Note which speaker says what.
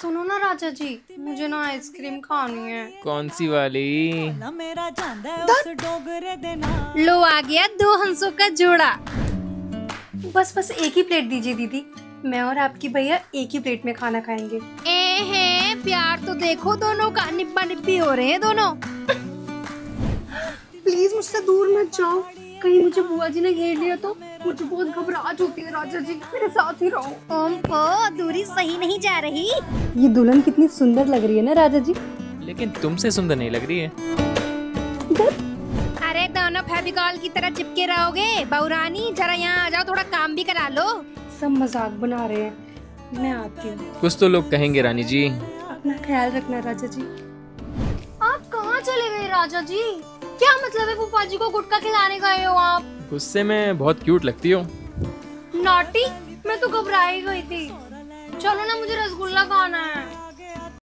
Speaker 1: सुनो ना राजा जी, मुझे ना आइसक्रीम खानी है।
Speaker 2: कौन सी वाली?
Speaker 1: लो आ गया 2 हंसों का जोड़ा। बस बस एक ही प्लेट दीजिए दीदी, मैं और आपकी भैया एक ही प्लेट में खाना खाएंगे। प्यार तो देखो दोनों का, निब्बा निब्बी हो रहे हैं दोनों। प्लीज मुझसे दूर मत जाओ, कहीं मुझे बुआ जी ने घेर लिया तो। मुझे बहुत घबराहट होती है राजा जी, मेरे साथ ही रहो। ओम्फो, दूरी सही नहीं जा रही। ये दुल्हन कितनी सुंदर लग रही है ना राजा जी।
Speaker 2: लेकिन तुमसे सुंदर नहीं लग रही है।
Speaker 1: अरे दोनों फेविकॉल की तरह चिपके रहोगे। बहुरानी जरा यहाँ आ जाओ, थोड़ा काम भी करा लो। सब मजाक बना रहे हैं, मैं आती हूँ।
Speaker 2: कुछ तो लोग कहेंगे रानी जी।
Speaker 1: अपना ख्याल रखना राजा जी। आप कहाँ चले गए राजा जी? क्या मतलब है फूफा जी को गुटखा खिलाने गए हो आप?
Speaker 2: गुस्से में बहुत क्यूट लगती हो।
Speaker 1: नॉटी, मैं तो घबरा ही गई थी। चलो ना, मुझे रसगुल्ला खाना